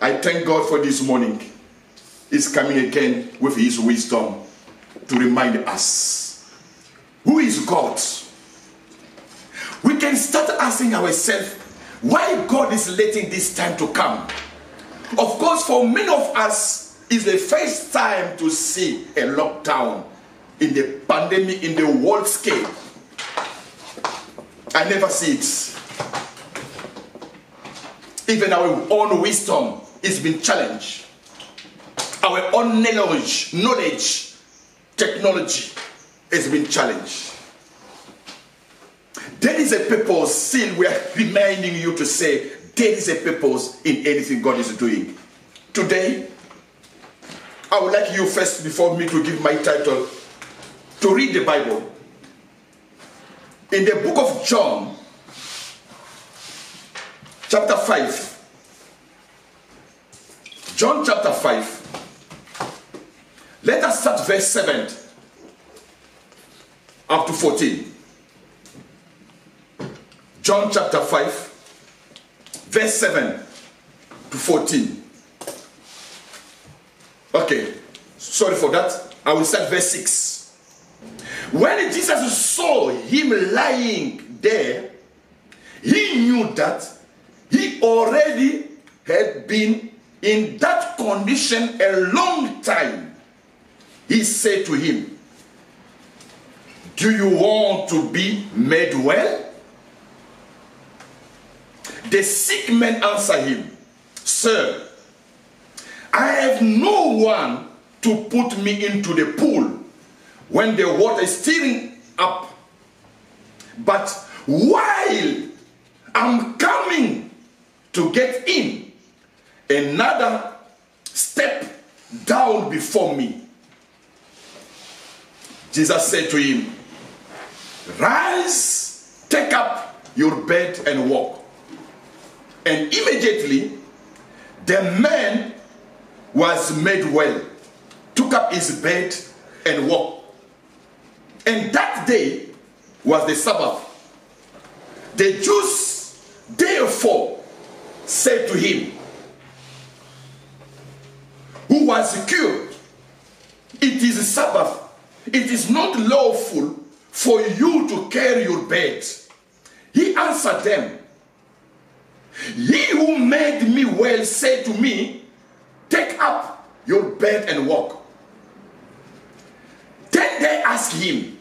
I thank God for this morning. He's coming again with his wisdom to remind us, who is God? We can start asking ourselves, why God is letting this time to come? Of course, for many of us, it's the first time to see a lockdown in the pandemic, in the world scale. I never see it. Even our own wisdom is being challenged. Our own knowledge, technology has been challenged. There is a purpose. Still, we are reminding you to say, there is a purpose in anything God is doing. Today, I would like you first, before me to give my title, to read the Bible. In the book of John, chapter 5. John chapter 5. Let us start verse 7 up to 14. John chapter 5, verse 7 to 14. Okay, sorry for that. I will start verse 6. When Jesus saw him lying there, he knew that he already had been in that condition a long time. He said to him, "Do you want to be made well?" The sick man answered him, "Sir, I have no one to put me into the pool when the water is stirring up. But while I'm coming to get in, another step down before me." Jesus said to him, "Rise, take up your bed and walk." And immediately the man was made well, took up his bed and walked. And that day was the Sabbath. The Jews therefore said to him, who was cured, "It is Sabbath. It is not lawful for you to carry your bed." He answered them, "He who made me well said to me, 'Take up your bed and walk.'" Then they asked him,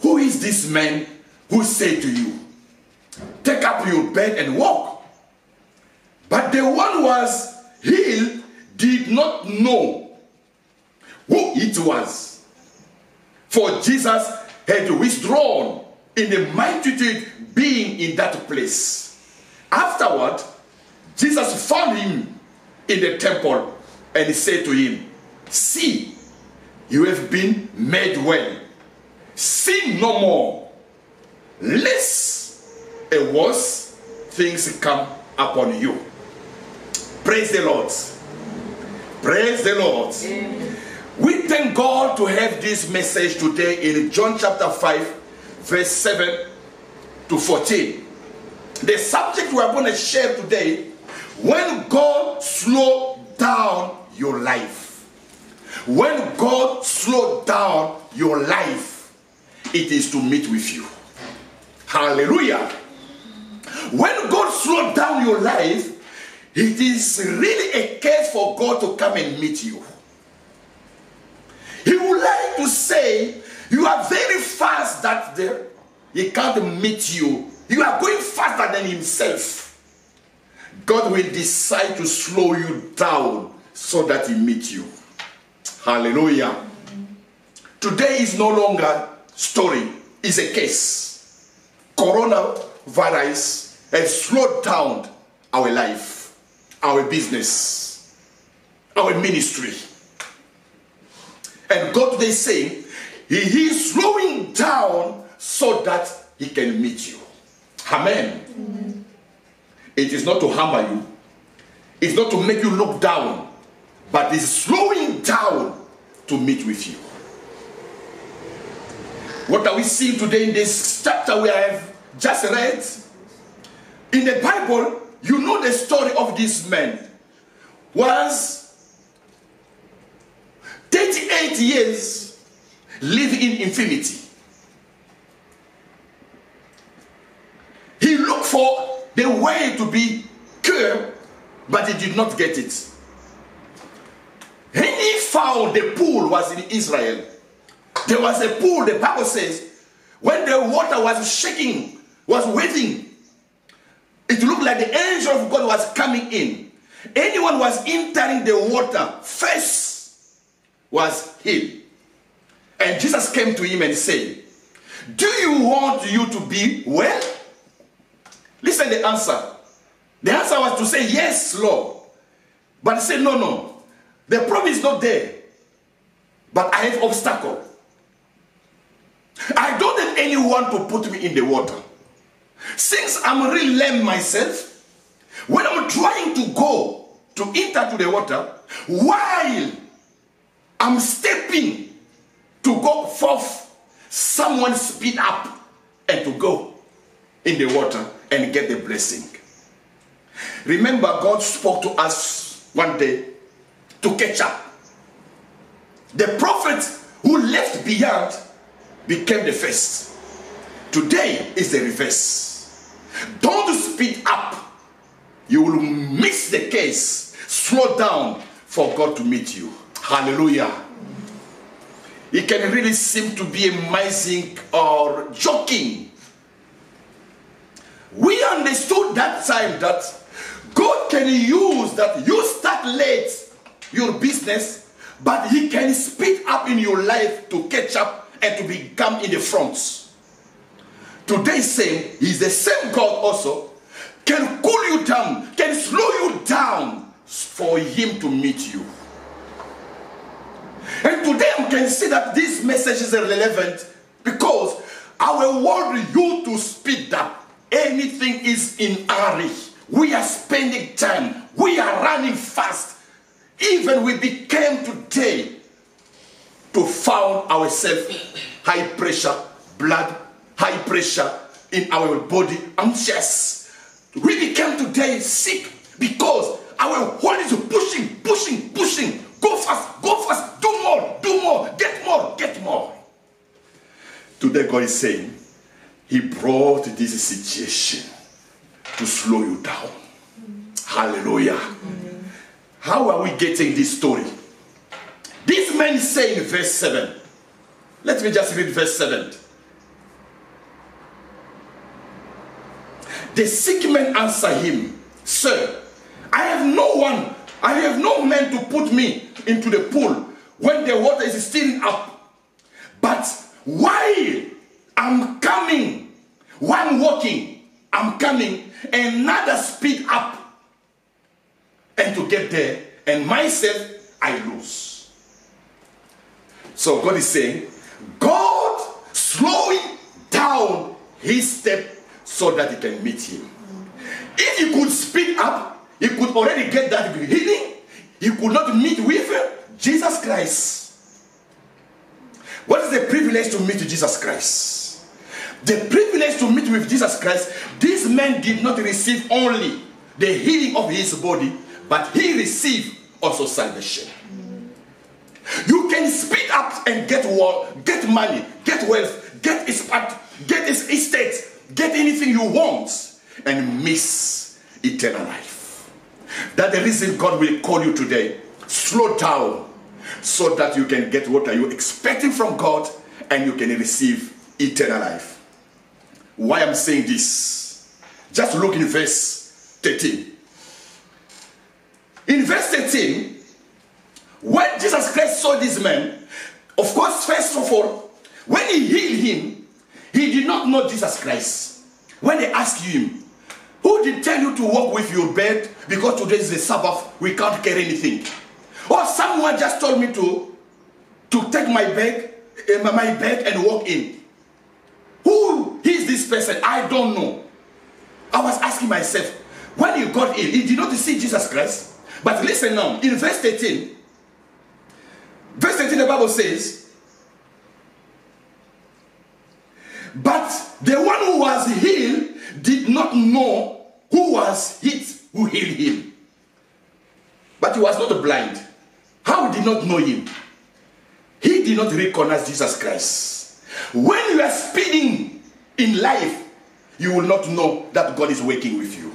"Who is this man who said to you, 'Take up your bed and walk'?" But the one who was healed did not know who it was, for Jesus had withdrawn in the multitude, being in that place. Afterward, Jesus found him in the temple and he said to him, "See, you have been made well. Sin no more, lest a worse things come upon you." Praise the Lord. Praise the Lord. Amen. We thank God to have this message today in John chapter 5, verse 7 to 14. The subject we are going to share today, when God slowed down your life. When God slowed down your life, it is to meet with you. Hallelujah. When God slowed down your life, it is really a case for God to come and meet you. He would like to say, you are very fast that he can't meet you. You are going faster than himself. God will decide to slow you down so that he meets you. Hallelujah. Today is no longer story, it's a case. Coronavirus has slowed down our life, our business, our ministry. And God today is saying, he is slowing down so that he can meet you. Amen. Amen. It is not to hammer you. It's not to make you look down. But it's slowing down to meet with you. What are we seeing today in this chapter we have just read? In the Bible, you know the story of this man was 38 years living in infinity. He looked for the way to be cured, but he did not get it. And he found the pool was in Israel. There was a pool, the Bible says, when the water was shaking, was waiting, it looked like the angel of God was coming in. Anyone was entering the water first was healed. And Jesus came to him and said, do you want you to be well? Listen the answer. The answer was to say, yes, Lord. But he said, no, no. The problem is not there. But I have obstacle. I don't have anyone to put me in the water. Since I'm really lame myself, when I'm trying to go to enter to the water, while I'm stepping to go forth, someone speed up and to go in the water and get the blessing. Remember, God spoke to us one day to catch up. The prophet who left beyond became the first. Today is the reverse. Don't speed up. You will miss the case. Slow down for God to meet you. Hallelujah. It can really seem to be amazing or joking. We understood that time that God can use that you start late your business, but he can speed up in your life to catch up and to become in the front. Today saying he's the same God also, can cool you down, can slow you down for him to meet you. And today we can see that this message is relevant because our world used to speed up. Anything is in a hurry. We are spending time. We are running fast. Even we became today to found ourselves high pressure, blood, high pressure in our body, anxious. We became today sick because our world is pushing. Go fast, do more, get more. Today God is saying, he brought this situation to slow you down. Hallelujah. How are we getting this story? This man is saying in verse 7. Let me just read verse 7. The sick man answered him, Sir, I have no man to put me into the pool when the water is stirring up. But while I'm coming, one walking, I'm coming, another speed up. And to get there, and myself, I lose. So God is saying, God slowing down his step so that he can meet him. If he could speed up, he could already get that healing. He could not meet with Jesus Christ. What is the privilege to meet Jesus Christ? The privilege to meet with Jesus Christ, this man did not receive only the healing of his body, but he received also salvation. You can speed up and get money, get wealth, get his estate, get anything you want, and miss eternal life. That's the reason God will call you today. Slow down so that you can get what are you expecting from God and you can receive eternal life. Why I'm saying this? Just look in verse 13. In verse 13, when Jesus Christ saw this man, of course, first of all, when he healed him, he did not know Jesus Christ. When they asked him, who did tell you to walk with your bed? Because today is the Sabbath, we can't carry anything. Or someone just told me to take my bag and walk in. Who is this person? I don't know. I was asking myself, when he got in, he did not see Jesus Christ. But listen now, in verse 13, the Bible says, but the one who was healed did not know who was it who healed him. But was not blind. How did not know him? He did not recognize Jesus Christ. When you are speeding in life, you will not know that God is working with you.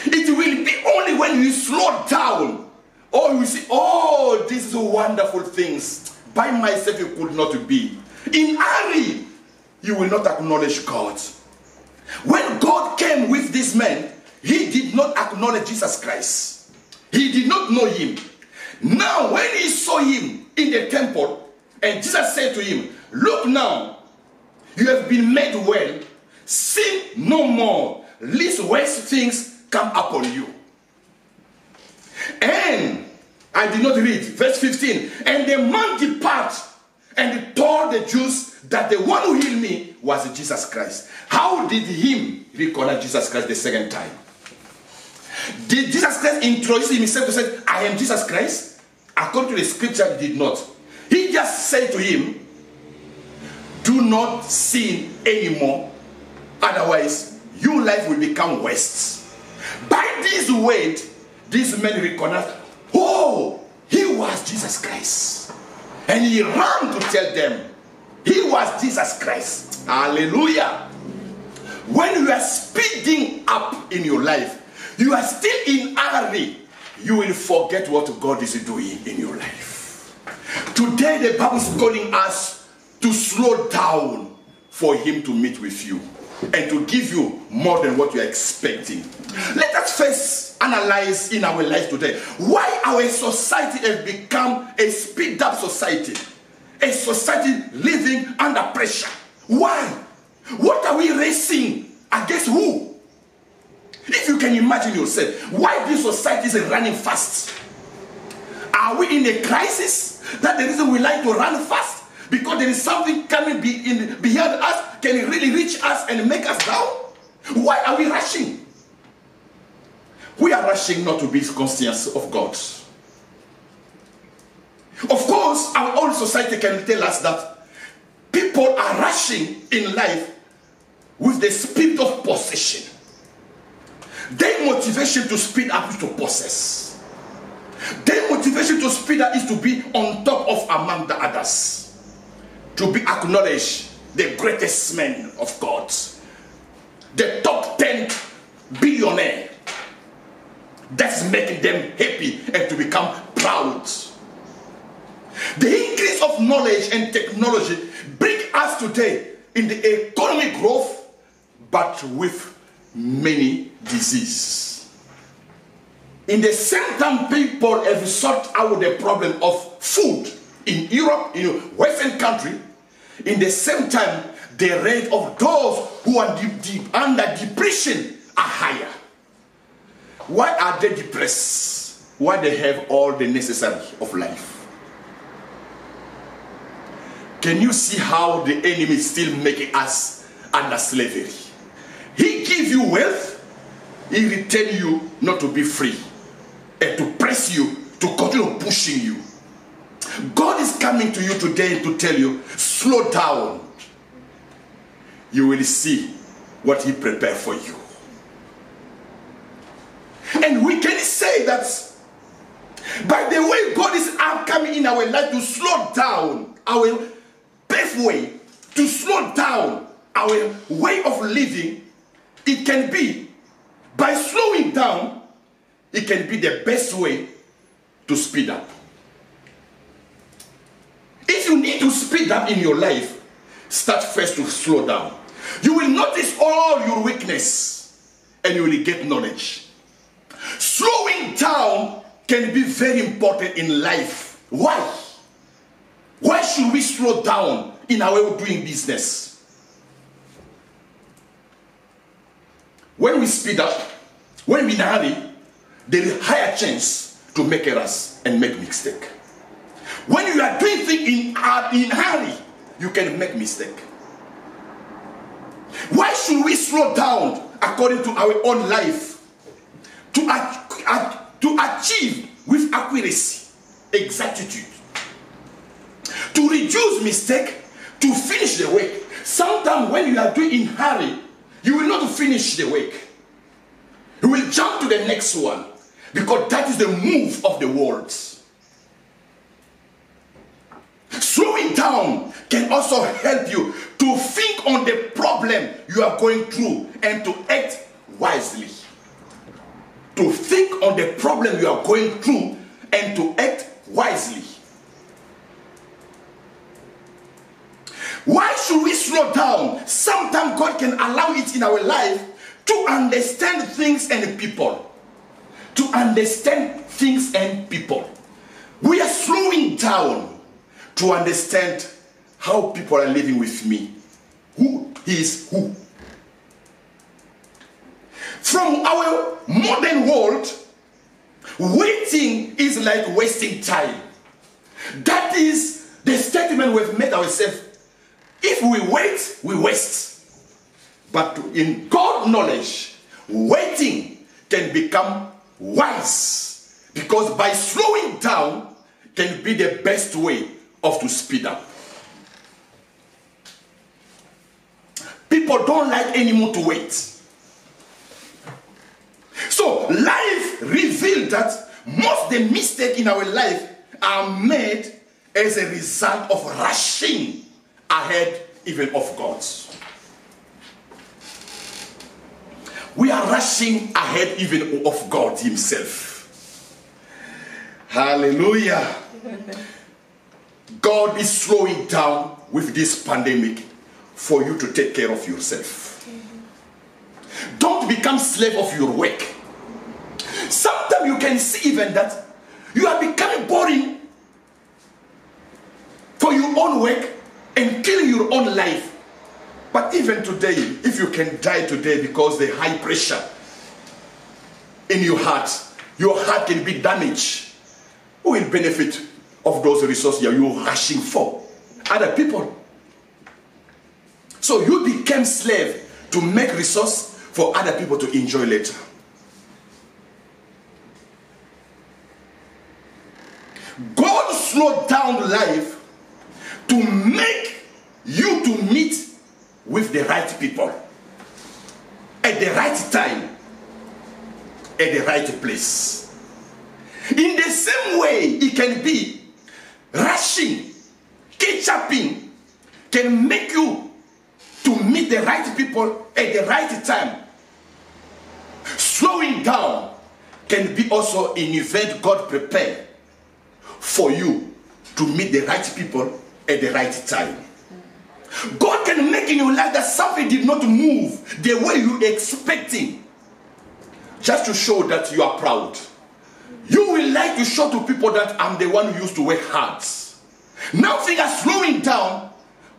It will be only when you slow down, or you see, oh, these are wonderful things. By myself, you could not be. In hurry, you will not acknowledge God. When God came with this man, he did not acknowledge Jesus Christ. He did not know him. Now, when he saw him in the temple, and Jesus said to him, look now, you have been made well. Sin no more, lest worse things come upon you. And I did not read verse 15. And the man departed and told the Jews that the one who healed me was Jesus Christ. How did him recognize Jesus Christ the second time? Did Jesus Christ introduce himself to say, I am Jesus Christ? According to the scripture, he did not. He just said to him, do not sin anymore, otherwise your life will become waste. By this word, this man recognized, oh, he was Jesus Christ. And he ran to tell them, he was Jesus Christ. Hallelujah. When you are speeding up in your life, you are still in hurry, you will forget what God is doing in your life. Today the Bible is calling us to slow down for him to meet with you and to give you more than what you are expecting. Let us first analyze in our life today why our society has become a speed up society, a society living under pressure. Why? What are we racing against? Who? If you can imagine yourself, why this society is running fast? Are we in a crisis? That's the reason we like to run fast? Because there is something coming behind us, can it really reach us and make us down? Why are we rushing? We are rushing not to be conscious of God. Of course, our own society can tell us that people are rushing in life with the spirit of possession. Their motivation to speed up is to possess. Their motivation to speed up is to be on top of among the others. To be acknowledged, the greatest man of God. The top 10 billionaire. That's making them happy and to become proud. The increase of knowledge and technology bring us today in the economic growth, but with many diseases. In the same time, people have sorted out the problem of food in Europe, in Western country. In the same time, the rate of those who are under depression are higher. Why are they depressed? Why they have all the necessary of life? Can you see how the enemy is still making us under slavery? He gives you wealth, he returns you not to be free, and to press you, to continue pushing you. God is coming to you today to tell you, slow down. You will see what he prepared for you. And we can say that by the way God is coming in our life to slow down our pathway, to slow down our way of living, it can be, by slowing down, it can be the best way to speed up. If you need to speed up in your life, start first to slow down. You will notice all your weakness and you will get knowledge. Slowing down can be very important in life. Why? Why should we slow down in our way of doing business? When we speed up, when we hurry, there is a higher chance to make errors and make mistake. When you are doing things in hurry, you can make mistake. Why should we slow down according to our own life? To achieve with accuracy, exactitude. To reduce mistake, to finish the work. Sometimes when you are doing in hurry, you will not finish the work. You will jump to the next one. Because that is the move of the world. Slowing down can also help you to think on the problem you are going through and to act wisely. To think on the problem you are going through and to act wisely. Why should we slow down? Sometimes God can allow it in our life to understand things and people. To understand things and people. We are slowing down to understand how people are living with me. Who is who? From our modern world, waiting is like wasting time. That is the statement we've made ourselves. If we wait, we waste. But in God's knowledge, waiting can become wise. Because by slowing down can be the best way of to speed up. People don't like anymore to wait. So life revealed that most of the mistakes in our life are made as a result of rushing ahead even of God. We are rushing ahead even of God himself. Hallelujah. God is slowing down with this pandemic for you to take care of yourself. Don't become slave of your work. Sometimes you can see even that you are becoming boring for your own work and killing your own life. But even today, if you can die today because the high pressure in your heart can be damaged. Who will benefit of those resources you're rushing for? Other people. So you became slave to make resource for other people to enjoy later. God slowed down life to make you to meet with the right people at the right time, at the right place. In the same way, it can be rushing, catch-upping, can make you to meet the right people at the right time. Slowing down can be also an event God prepared for you to meet the right people at the right time. God can make in your life that something did not move the way you were expecting, just to show that you are proud. You will like to show to people that I'm the one who used to work hard. Now things are slowing down.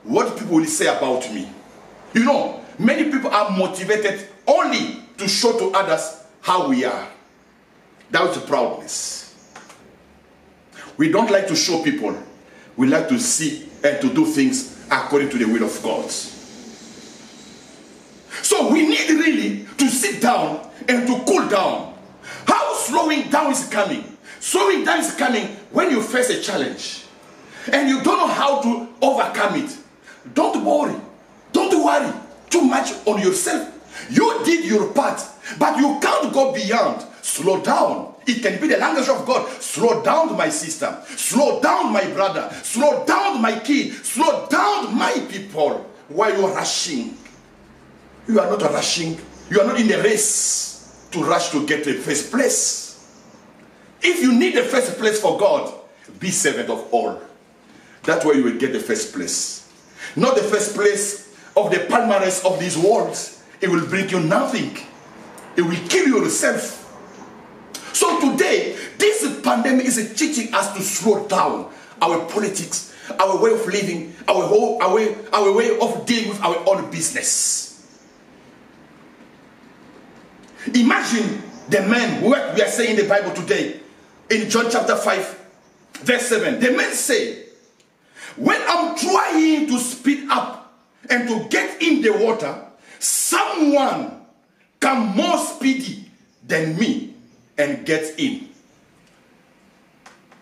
What people will say about me? You know, many people are motivated only to show to others how we are. That's the proudness. We don't like to show people. We like to see and to do things according to the will of God. So we need really to sit down and to cool down. How slowing down is coming? Slowing down is coming when you face a challenge and you don't know how to overcome it. Don't worry. Don't worry too much on yourself. You did your part, but you can't go beyond. Slow down. It can be the language of God. Slow down, my sister. Slow down, my brother. Slow down, my kid. Slow down, my people. Why you are rushing? You are not rushing. You are not in the race to rush to get the first place. If you need the first place for God, be servant of all. That's where you will get the first place. Not the first place of the palmarès of these worlds. It will bring you nothing. It will kill you yourself. So today, this pandemic is teaching us to slow down our politics, our way of living, our way of dealing with our own business. Imagine the man, what we are saying in the Bible today, in John chapter 5, verse 7. The man said, when I'm trying to speed up and to get in the water, someone come more speedy than me and get in.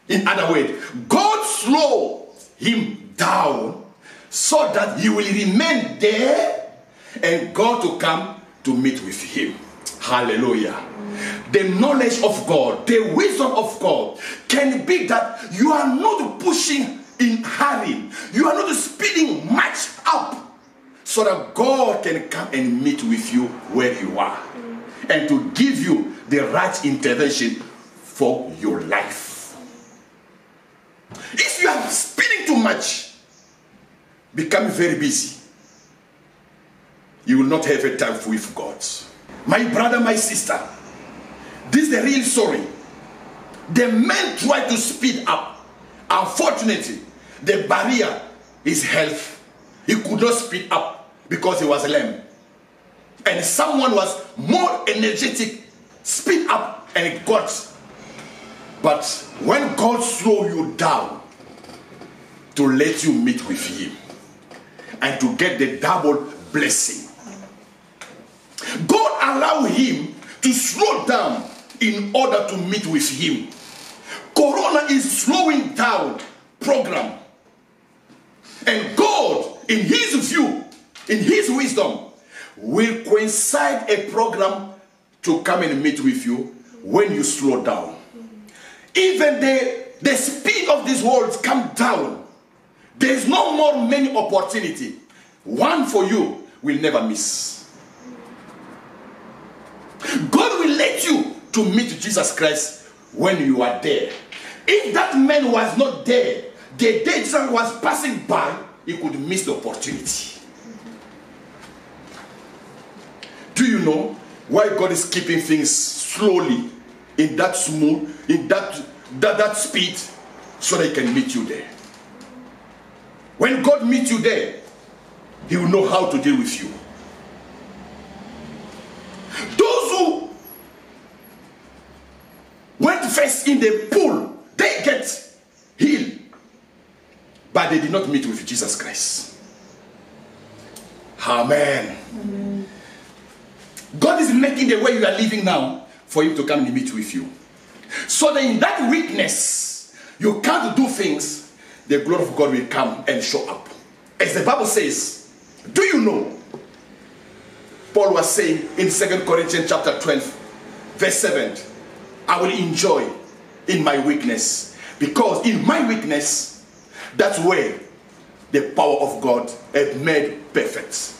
In other words, God slow him down so that he will remain there and God to come to meet with him. Hallelujah. the knowledge of God, the wisdom of God can be that you are not pushing in hurry. You are not speeding much up so that God can come and meet with you where you are and to give you the right intervention for your life. If you are speeding too much, become very busy, you will not have a time with God. My brother, my sister, this is the real story. The man tried to speed up. Unfortunately, the barrier is health. He could not speed up because he was lame. And someone was more energetic, speed up, and it got. But when God slow you down to let you meet with him and to get the double blessing, God allowed him to slow down in order to meet with him. Corona is slowing down program. And God, in his view, in his wisdom, will coincide a program to come and meet with you when you slow down. Even the speed of this world come down. There is no more many opportunity. One for you will never miss. God will let you to meet Jesus Christ when you are there. If that man was not there, the day Jesus was passing by, he could miss the opportunity. Do you know why God is keeping things slowly, in that smooth, in that speed, so that he can meet you there? When God meets you there, he will know how to deal with you. Those who went first in the pool, they get healed, but they did not meet with Jesus Christ. Amen. Amen. God is making the way you are living now for him to come and meet with you. So that in that weakness, you can't do things, the glory of God will come and show up. As the Bible says, do you know? Paul was saying in 2 Corinthians chapter 12, verse 7, I will enjoy in my weakness, because in my weakness, that's where the power of God is made perfect.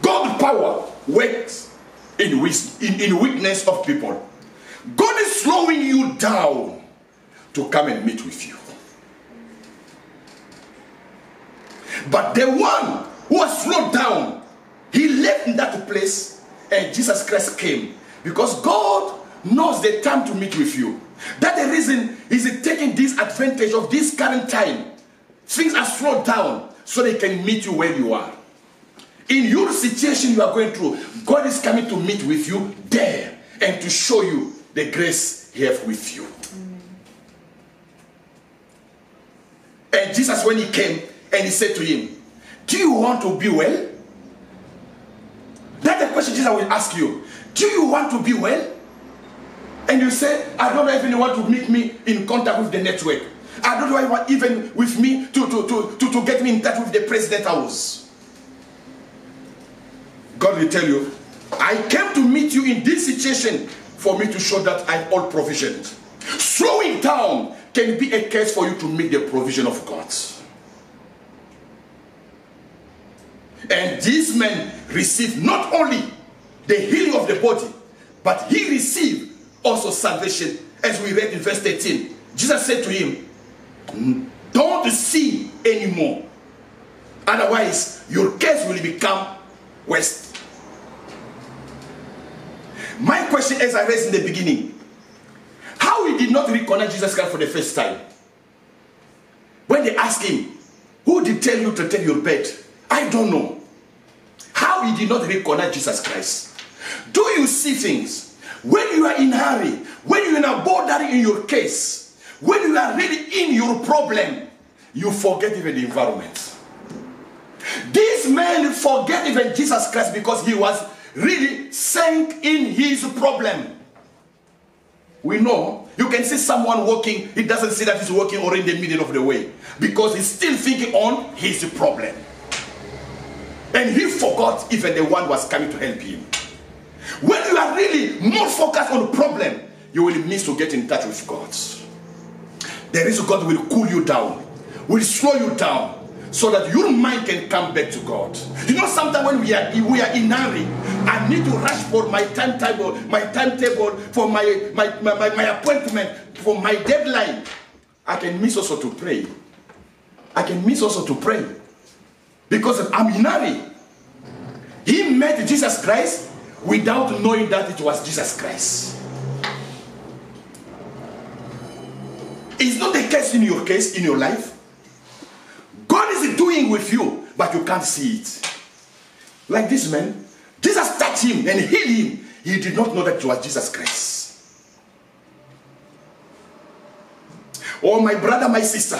God's power works in weakness of people. God is slowing you down to come and meet with you. But the one who was slowed down, he left in that place and Jesus Christ came, because God knows the time to meet with you. That's the reason he's taking this advantage of this current time. Things are slowed down so they can meet you where you are. In your situation you are going through, God is coming to meet with you there and to show you the grace he has with you. And Jesus, when he came and he said to him, do you want to be well? That's the question Jesus will ask you. Do you want to be well? And you say, I don't even want to meet me in contact with the network. I don't want even with me to get me in touch with the president house. God will tell you, I came to meet you in this situation for me to show that I have all provisions. Slowing down can be a case for you to meet the provision of God. And this man received not only the healing of the body, but he received also salvation. As we read in verse 13, Jesus said to him, don't sin anymore, otherwise your case will become worse. My question, as I raised in the beginning, how he did not recognize Jesus Christ for the first time? When they asked him, who did tell you to take your bed? I don't know. How he did not recognize Jesus Christ? Do you see things? When you are in a hurry, when you are bordering in your case, when you are really in your problem, you forget even the environment. This man forget even Jesus Christ because he was really sank in his problem. We know, you can see someone walking, he doesn't see that he's walking or in the middle of the way, because he's still thinking on his problem. And he forgot even the one was coming to help him. When you are really more focused on the problem, you will miss to get in touch with God. The reason God will cool you down, will slow you down, so that your mind can come back to God. You know, sometimes when we are in a hurry, I need to rush for my timetable, for my appointment, for my deadline. I can miss also to pray. Because I'm in a hurry. He met Jesus Christ without knowing that it was Jesus Christ. It's not the case in your life. God is doing with you, but you can't see it. Like this man, Jesus touched him and healed him. He did not know that it was Jesus Christ. Oh, my brother, my sister,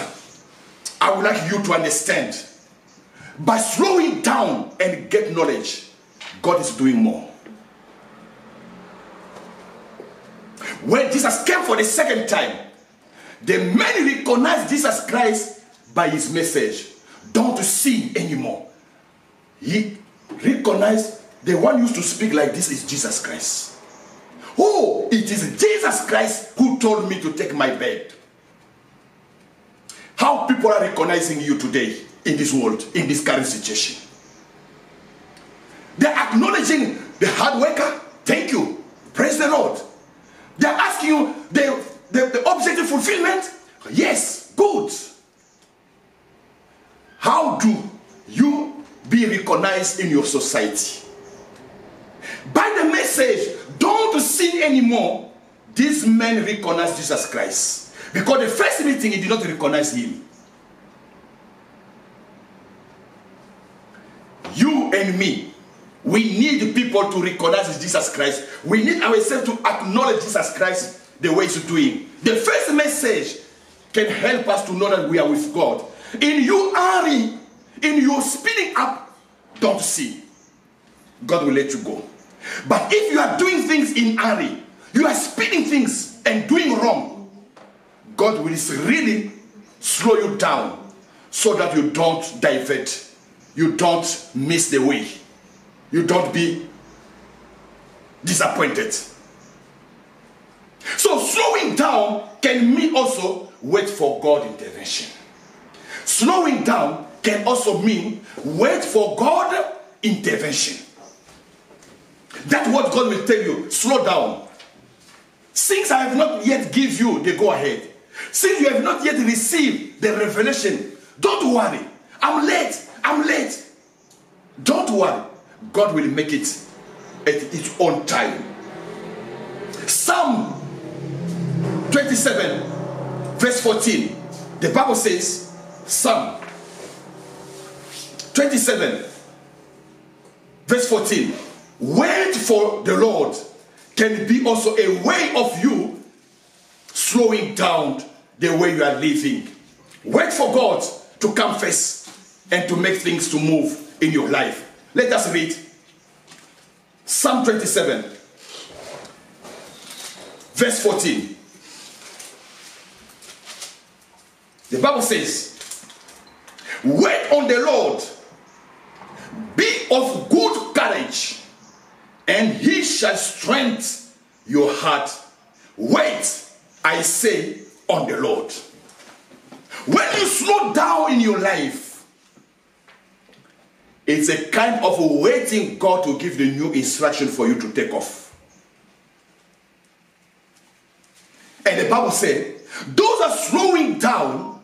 I would like you to understand. By slowing down and get knowledge, God is doing more. When Jesus came for the second time, the men recognized Jesus Christ by his message. Don't sin anymore. He recognized the one who used to speak like this is Jesus Christ. Oh, it is Jesus Christ who told me to take my bed. How people are recognizing you today in this world, in this current situation. They're acknowledging the hard worker. Thank you. Praise the Lord. They're asking you the objective fulfillment. Yes, good. How do you be recognized in your society? By the message, don't sin anymore. These men recognize Jesus Christ. Because the first meeting, he did not recognize him. You and me, we need people to recognize Jesus Christ. We need ourselves to acknowledge Jesus Christ the way he's doing. The first message can help us to know that we are with God. In you hurry, in your speeding up, don't see. God will let you go. But if you are doing things in hurry, you are speeding things and doing wrong, God will really slow you down so that you don't divert. You don't miss the way. You don't be disappointed. So slowing down can mean also wait for God's intervention. Slowing down can also mean wait for God's intervention. That's what God will tell you. Slow down. Things I have not yet give you, they go ahead. Since you have not yet received the revelation, don't worry. I'm late. Don't worry. God will make it at its own time. Psalm 27, verse 14. The Bible says, Psalm 27, verse 14. Wait for the Lord can be also a way of you slowing down the way you are living. Wait for God to come first and to make things to move in your life. Let us read Psalm 27, verse 14. The Bible says, wait on the Lord, be of good courage, and he shall strengthen your heart. Wait, I say, on the Lord. When you slow down in your life, it's a kind of waiting God to give the new instruction for you to take off. And the Bible said, those are slowing down,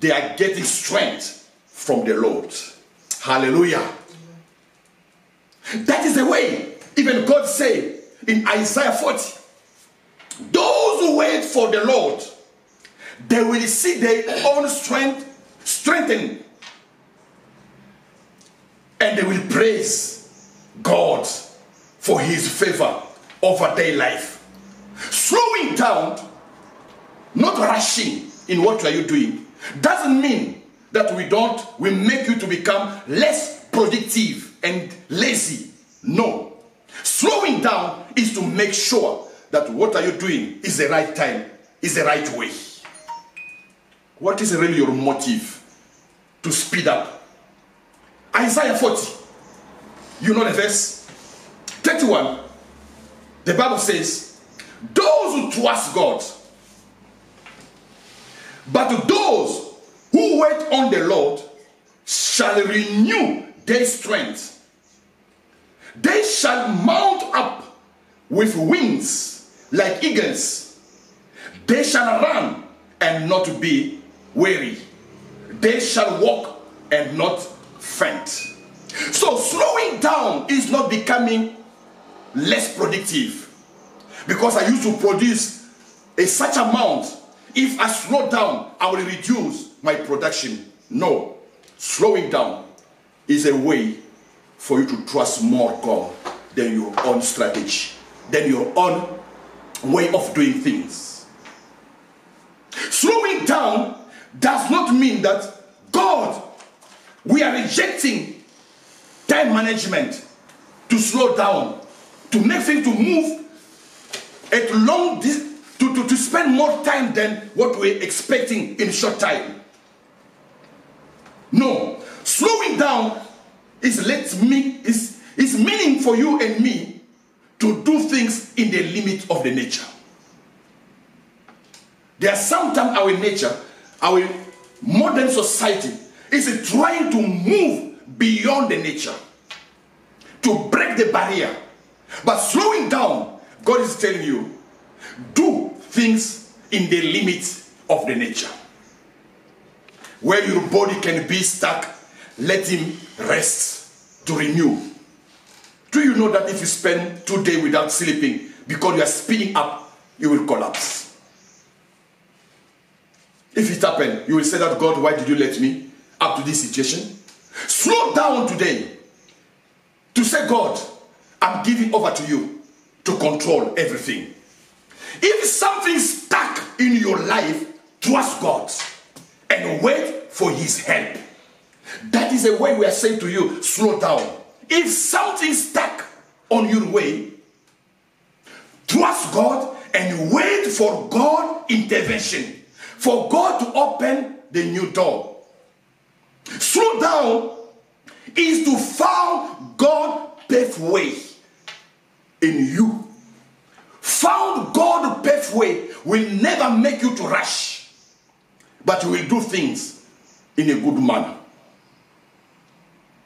they are getting strength from the Lord. Hallelujah. That is the way. Even God said in Isaiah 40, those who wait for the Lord, they will see their own strength strengthened. And they will praise God for his favor over their life. Slowing down, not rushing in what are you doing, doesn't mean that we make you to become less productive and lazy. No. Slowing down is to make sure that what are you doing is the right time, is the right way. What is really your motive to speed up? Isaiah 40. You know the verse 31. The Bible says, those who trust God, but those who wait on the Lord shall renew their strength. They shall mount up with wings like eagles. They shall run and not be weary. They shall walk and not faint. So slowing down is not becoming less productive. Because I used to produce a such amount. If I slow down, I will reduce my production. No. Slowing down is a way for you to trust more God than your own strategy, than your own way of doing things. Slowing down does not mean that God, we are rejecting time management to slow down, to make things to move at long distance, to spend more time than what we're expecting in short time. No, slowing down is meaning for you and me to do things in the limit of the nature. There are sometimes our nature, our modern society is trying to move beyond the nature, to break the barrier. But slowing down, God is telling you, do things in the limit of the nature. Where your body can be stuck, let him rest to renew. Do you know that if you spend 2 days without sleeping because you are speeding up, you will collapse? If it happened, you will say that, God, why did you let me up to this situation? Slow down today to say, God, I'm giving over to you to control everything. If something's stuck in your life, trust God and wait for his help. That is a way we are saying to you, slow down. If something's stuck on your way, trust God and wait for God's intervention, for God to open the new door. Slow down is to find God paved way in you. Found God paved way will never make you to rush, but you will do things in a good manner.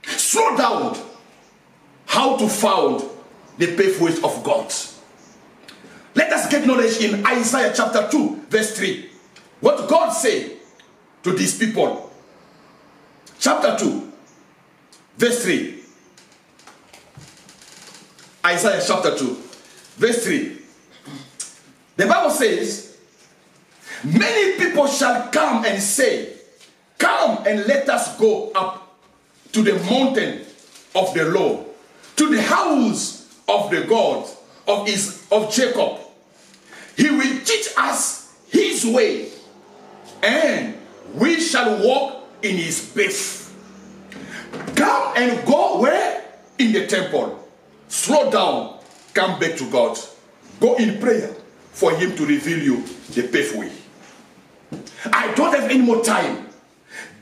Slow down. How to find the paved ways of God. Let us get knowledge in Isaiah chapter 2 verse 3. What God said to these people. Chapter 2 verse 3. Isaiah chapter 2 verse 3. The Bible says, many people shall come and say, come and let us go up to the mountain of the Lord, to the house of the God of Jacob. He will teach us his way, and we shall walk in his path. Come and go where? In the temple. Slow down. Come back to God. Go in prayer for him to reveal you the pathway. I don't have any more time.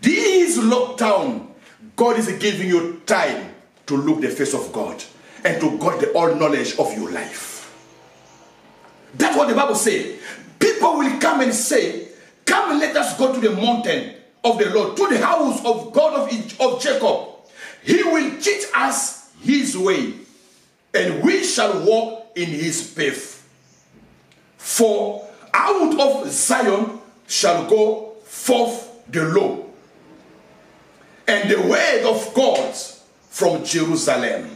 This lockdown, God is giving you time to look the face of God and to God the all knowledge of your life. That's what the Bible says. People will come and say, come and let us go to the mountain of the Lord, to the house of God of Jacob. He will teach us his way, and we shall walk in his path. For out of Zion shall go forth the law, and the word of God from Jerusalem.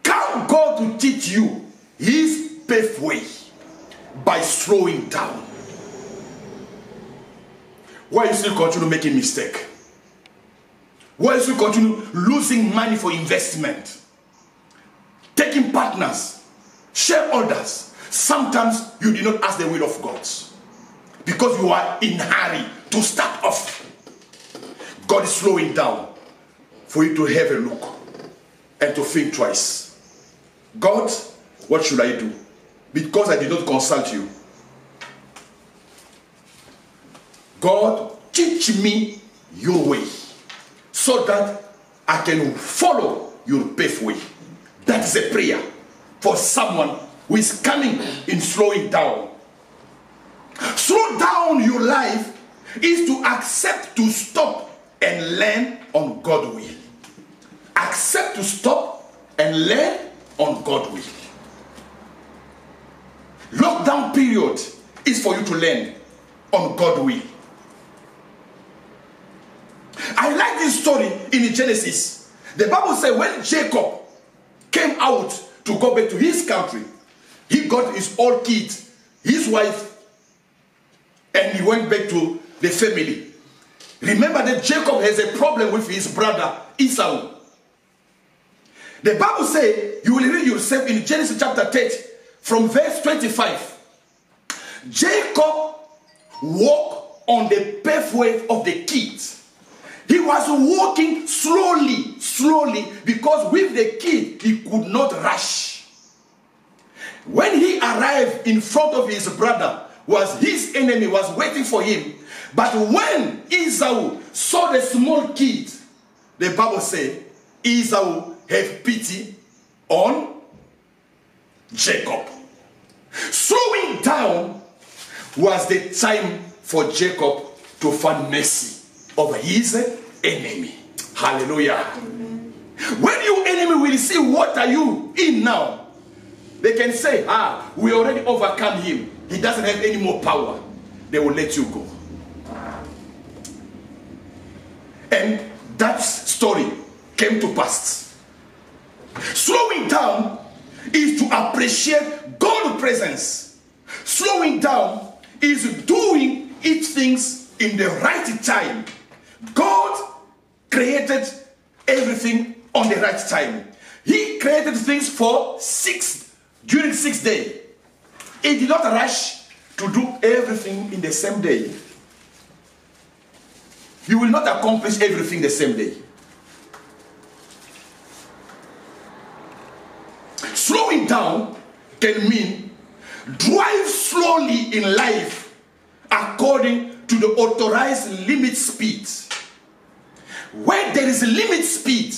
Can God to teach you his pathway by slowing down? Why you still continue making mistake? Why you still continue losing money for investment? Taking partners, shareholders. Sometimes you did not ask the will of God because you are in a hurry to start off. God is slowing down for you to have a look and to think twice. God, what should I do? Because I did not consult you. God, teach me your way so that I can follow your pathway. That is a prayer. for someone who is coming in slowing down. Slow down your life is to accept to stop and learn on God's will. Accept to stop and learn on God's will. Lockdown period is for you to learn on God's will. I like this story in Genesis. The Bible says when Jacob came out to go back to his country, he got his old kids, his wife, and he went back to the family. Remember that Jacob has a problem with his brother Esau. The Bible says, you will read yourself in Genesis chapter 30 from verse 25. Jacob walked on the pathway of the kids. He was walking slowly, because with the kid, he could not rush. When he arrived in front of his brother, was his enemy was waiting for him. But when Esau saw the small kid, the Bible says, Esau had pity on Jacob. Slowing down was the time for Jacob to find mercy over his enemy. Hallelujah. Amen. When your enemy will see what are you in now, they can say, we already overcome him. He doesn't have any more power. They will let you go. And that story came to pass. Slowing down is to appreciate God's presence. Slowing down is doing each things in the right time. God created everything on the right time. He created things during 6 days. He did not rush to do everything in the same day. You will not accomplish everything the same day. Slowing down can mean drive slowly in life according to the authorized limit speed. Where there is a limit speed,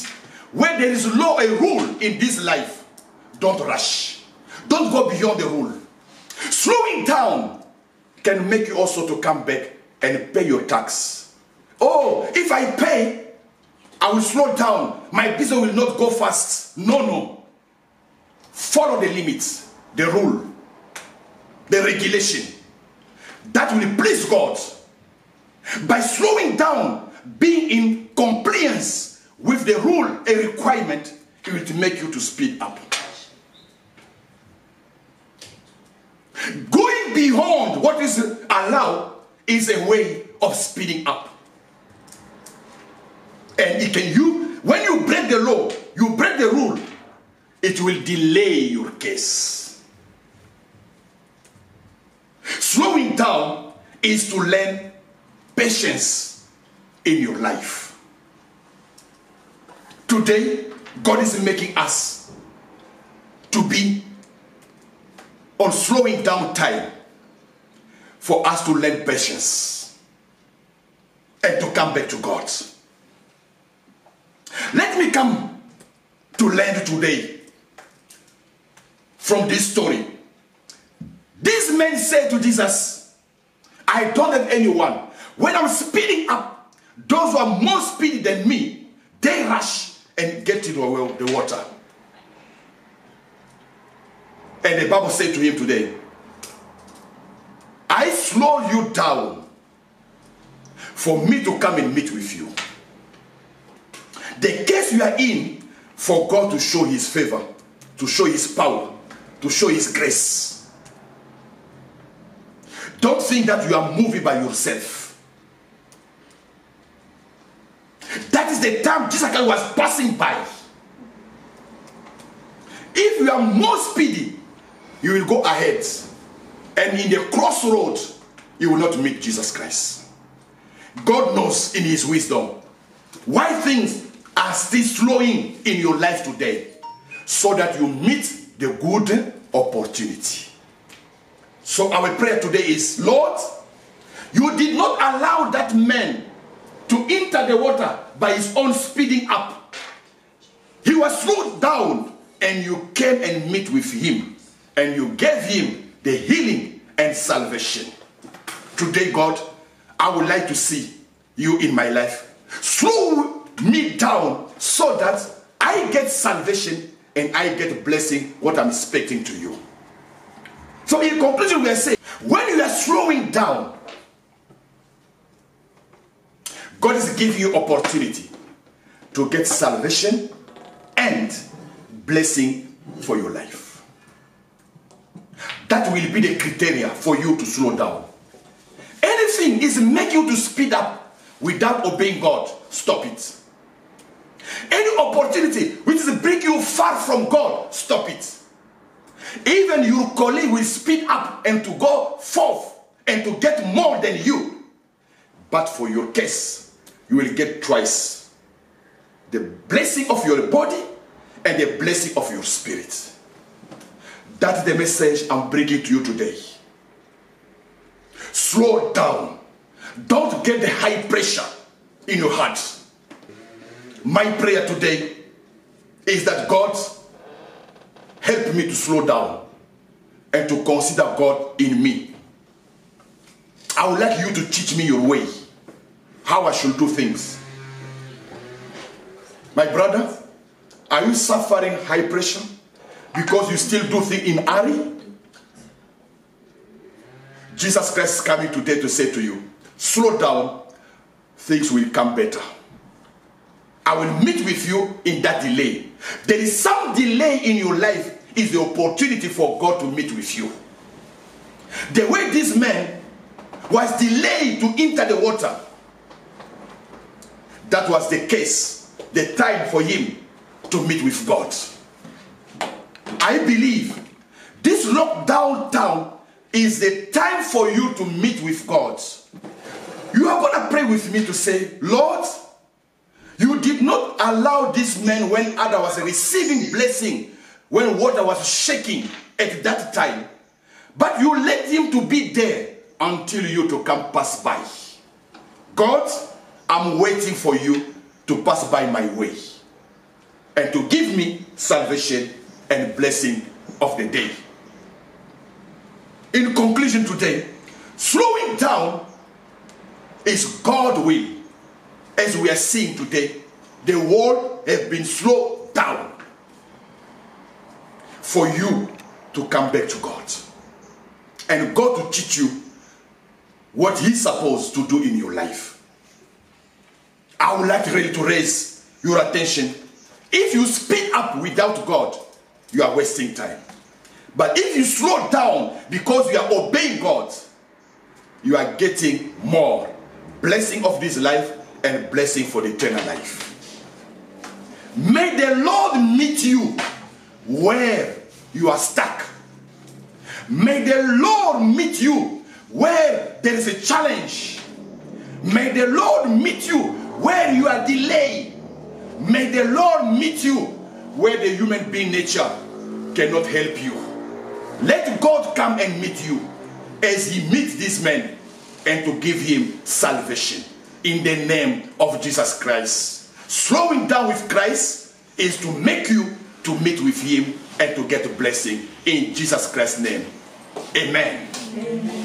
where there is a rule in this life, don't rush. Don't go beyond the rule. Slowing down can make you also to come back and pay your tax. Oh, if I pay, I will slow down. My business will not go fast. No. Follow the limits, the rule, the regulation. That will please God. By slowing down, being in compliance with the rule, a requirement, it will make you to speed up. Going beyond what is allowed is a way of speeding up. And when you break the law, you break the rule, it will delay your case. Slowing down is to learn patience in your life. Today, God is making us to be on slowing down time for us to learn patience and to come back to God. Let me come to learn today from this story. This man said to Jesus, I don't have anyone. When I'm speeding up, those who are more speedy than me, they rush and get to the water. And the Bible said to him today, I slow you down for me to come and meet with you. The case you are in, for God to show his favor, to show his power, to show his grace. Don't think that you are moving by yourself. That is the time Jesus Christ was passing by. If you are more speedy, you will go ahead. And in the crossroad, you will not meet Jesus Christ. God knows in his wisdom why things are still slowing in your life today, so that you meet the good opportunity. So our prayer today is, Lord, you did not allow that man to enter the water by his own speeding up. He was slowed down and you came and meet with him, and you gave him the healing and salvation. Today, God, I would like to see you in my life. Slow me down so that I get salvation and I get blessing, what I'm expecting to you. So in conclusion, we are saying, when you are slowing down, God is giving you opportunity to get salvation and blessing for your life. That will be the criteria for you to slow down. Anything is making you to speed up without obeying God, stop it. Any opportunity which is bringing you far from God, stop it. Even your colleague will speed up and to go forth and to get more than you. But for your case, you will get twice. The blessing of your body and the blessing of your spirit. That's the message I'm bringing to you today. Slow down. Don't get the high pressure in your heart. My prayer today is that God help me to slow down and to consider God in me. I would like you to teach me your way, how I should do things. My brother, are you suffering high pressure because you still do things in hurry? Jesus Christ is coming today to say to you, slow down, things will come better. I will meet with you in that delay. There is some delay in your life is the opportunity for God to meet with you. The way this man was delayed to enter the water, that was the case, the time for him to meet with God. I believe this lockdown town is the time for you to meet with God. You are going to pray with me to say, Lord, you did not allow this man when Adam was receiving blessing, when water was shaking at that time, but you let him to be there until you to come pass by. God, I'm waiting for you to pass by my way and to give me salvation and blessing of the day. In conclusion today, slowing down is God's will. As we are seeing today, the world has been slowed down for you to come back to God. And God to teach you what He's supposed to do in your life. I would like really to raise your attention. If you speed up without God, you are wasting time. But if you slow down because you are obeying God, you are getting more blessing of this life and blessing for the eternal life. May the Lord meet you where you are stuck. May the Lord meet you where there is a challenge. May the Lord meet you where you are delayed. May the Lord meet you where the human being nature cannot help you. Let God come and meet you as He meets this man and to give him salvation in the name of Jesus Christ. Slowing down with Christ is to make you to meet with Him and to get a blessing in Jesus Christ's name. Amen. Amen.